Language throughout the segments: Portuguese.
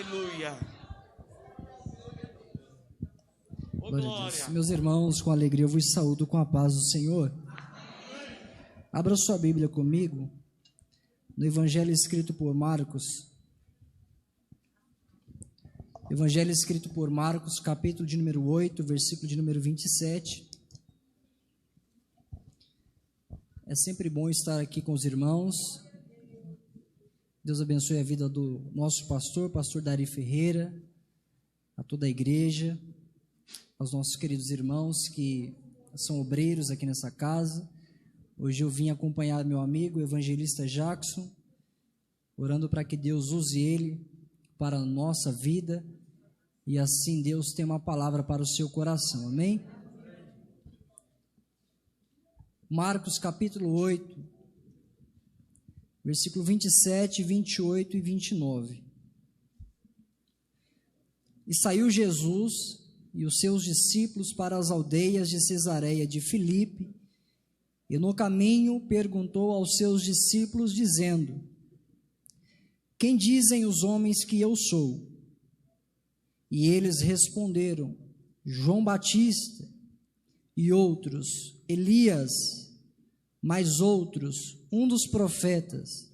Aleluia. Oh, Glória a glória. Deus. Meus irmãos, com alegria eu vos saúdo com a paz do Senhor. Abra sua Bíblia comigo no Evangelho escrito por Marcos. Evangelho escrito por Marcos, capítulo de número 8, versículo de número 27. É sempre bom estar aqui com os irmãos. Deus abençoe a vida do nosso pastor Dari Ferreira, a toda a igreja, aos nossos queridos irmãos que são obreiros aqui nessa casa. Hoje eu vim acompanhar meu amigo, o evangelista Jackson, orando para que Deus use ele para a nossa vida e assim Deus tenha uma palavra para o seu coração, amém? Marcos capítulo 8, versículo 27, 28 e 29. E saiu Jesus e os seus discípulos para as aldeias de Cesareia de Filipe, e no caminho perguntou aos seus discípulos, dizendo: Quem dizem os homens que eu sou? E eles responderam: João Batista, e outros, Elias, mas outros, um dos profetas.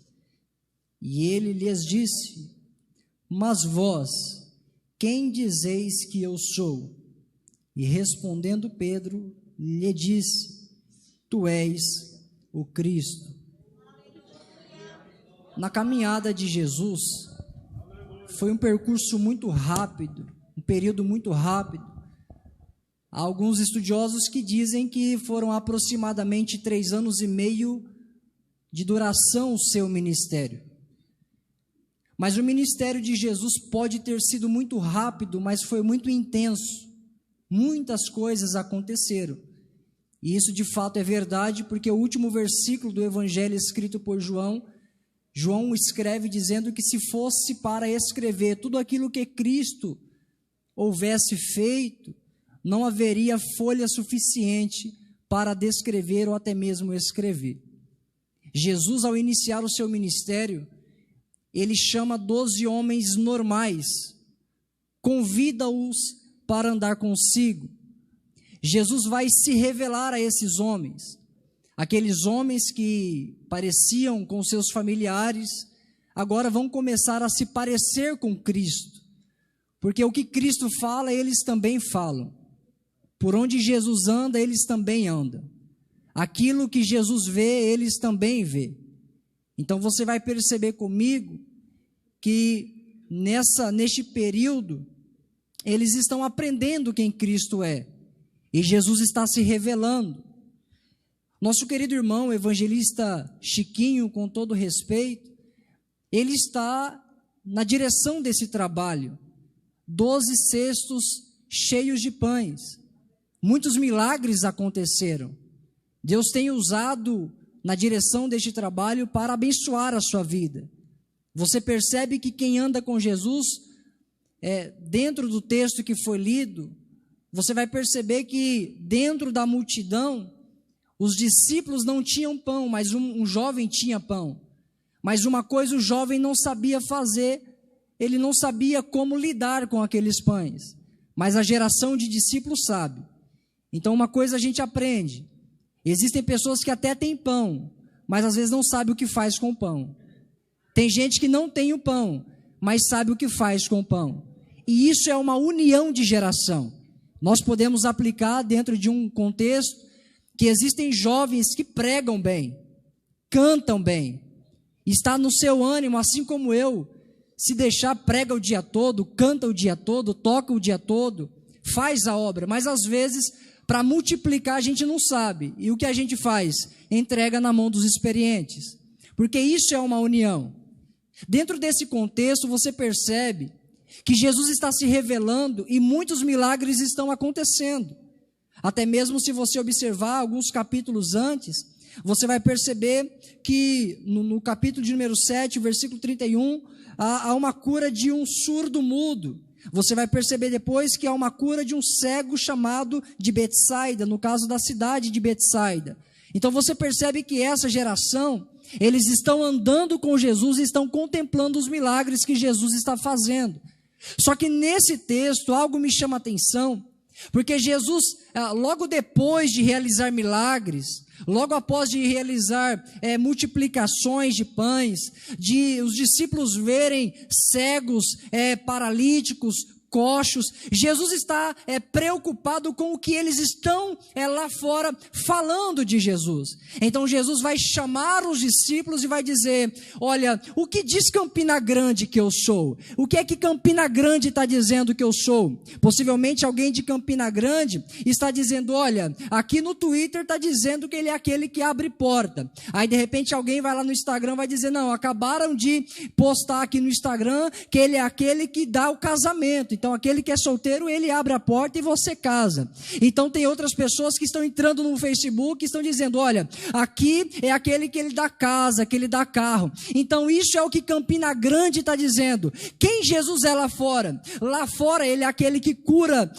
E ele lhes disse: Mas vós, quem dizeis que eu sou? E respondendo Pedro, lhe disse: Tu és o Cristo. Na caminhada de Jesus, foi um percurso muito rápido, um período muito rápido. Há alguns estudiosos que dizem que foram aproximadamente 3 anos e meio de duração o seu ministério. Mas o ministério de Jesus pode ter sido muito rápido, mas foi muito intenso. Muitas coisas aconteceram. E isso de fato é verdade, porque o último versículo do evangelho escrito por João escreve dizendo que se fosse para escrever tudo aquilo que Cristo houvesse feito, não haveria folha suficiente para descrever ou até mesmo escrever. Jesus, ao iniciar o seu ministério, ele chama 12 homens normais, convida-os para andar consigo. Jesus vai se revelar a esses homens, aqueles homens que pareciam com seus familiares, agora vão começar a se parecer com Cristo, porque o que Cristo fala, eles também falam. Por onde Jesus anda, eles também andam. Aquilo que Jesus vê, eles também vê. Então você vai perceber comigo que neste período, eles estão aprendendo quem Cristo é. E Jesus está se revelando. Nosso querido irmão, o evangelista Chiquinho, com todo respeito, ele está na direção desse trabalho. 12 cestos cheios de pães. Muitos milagres aconteceram. Deus tem usado na direção deste trabalho para abençoar a sua vida. Você percebe que quem anda com Jesus, dentro do texto que foi lido, você vai perceber que dentro da multidão, os discípulos não tinham pão, mas um jovem tinha pão. Mas uma coisa o jovem não sabia fazer, ele não sabia como lidar com aqueles pães. Mas a geração de discípulos sabe. Então uma coisa a gente aprende, existem pessoas que até têm pão, mas às vezes não sabem o que faz com o pão. Tem gente que não tem o pão, mas sabe o que faz com o pão. E isso é uma união de geração. Nós podemos aplicar dentro de um contexto que existem jovens que pregam bem, cantam bem, está no seu ânimo, assim como eu, se deixar prega o dia todo, canta o dia todo, toca o dia todo, faz a obra, mas às vezes para multiplicar a gente não sabe, e o que a gente faz? Entrega na mão dos experientes, porque isso é uma união. Dentro desse contexto você percebe que Jesus está se revelando e muitos milagres estão acontecendo. Até mesmo se você observar alguns capítulos antes, você vai perceber que no capítulo de número 7, versículo 31, há uma cura de um surdo mudo. Você vai perceber depois que há uma cura de um cego chamado de Betsaida, no caso da cidade de Betsaida. Então você percebe que essa geração, eles estão andando com Jesus e estão contemplando os milagres que Jesus está fazendo. Só que nesse texto algo me chama a atenção, porque Jesus, logo depois de realizar milagres, logo após de realizar multiplicações de pães, de os discípulos verem cegos, paralíticos, coxos, Jesus está preocupado com o que eles estão lá fora falando de Jesus. Então Jesus vai chamar os discípulos e vai dizer: olha, o que diz Campina Grande que eu sou? O que é que Campina Grande está dizendo que eu sou? Possivelmente alguém de Campina Grande está dizendo: olha, aqui no Twitter está dizendo que ele é aquele que abre porta. Aí de repente alguém vai lá no Instagram e vai dizer: não, acabaram de postar aqui no Instagram que ele é aquele que dá o casamento. Então aquele que é solteiro, ele abre a porta e você casa. Então tem outras pessoas que estão entrando no Facebook e estão dizendo: olha, aqui é aquele que ele dá casa, que ele dá carro. Então isso é o que Campina Grande está dizendo. Quem Jesus é lá fora? Lá fora ele é aquele que cura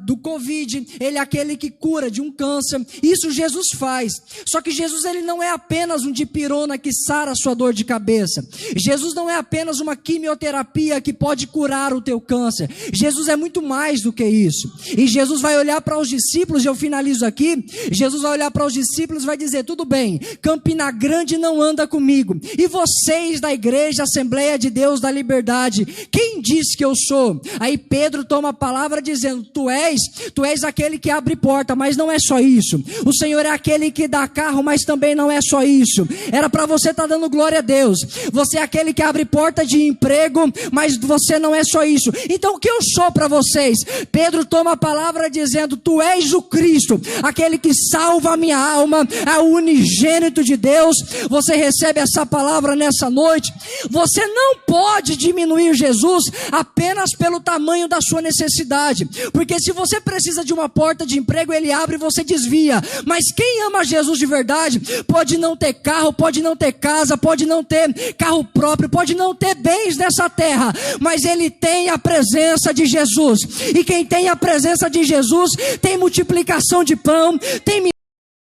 do Covid, ele é aquele que cura de um câncer. Isso Jesus faz. Só que Jesus, ele não é apenas um dipirona que sara a sua dor de cabeça. Jesus não é apenas uma quimioterapia que pode curar o teu câncer. Jesus é muito mais do que isso. E Jesus vai olhar para os discípulos, e eu finalizo aqui. Jesus vai olhar para os discípulos e vai dizer: tudo bem, Campina Grande não anda comigo. E vocês da igreja Assembleia de Deus da Liberdade, quem diz que eu sou? Aí Pedro toma a palavra dizendo: tu és aquele que abre porta, mas não é só isso. O Senhor é aquele que dá carro, mas também não é só isso. Era para você estar dando glória a Deus. Você é aquele que abre porta de emprego, mas você não é só isso. Então o que eu sou para vocês? Pedro toma a palavra dizendo: tu és o Cristo, aquele que salva a minha alma, é o unigênito de Deus. Você recebe essa palavra nessa noite. Você não pode diminuir Jesus apenas pelo tamanho da sua necessidade, porque se você precisa de uma porta de emprego, ele abre e você desvia. Mas quem ama Jesus de verdade pode não ter carro, pode não ter casa, pode não ter carro próprio, pode não ter bens nessa terra, mas ele tem a presença de Jesus. E quem tem a presença de Jesus tem multiplicação de pão, tem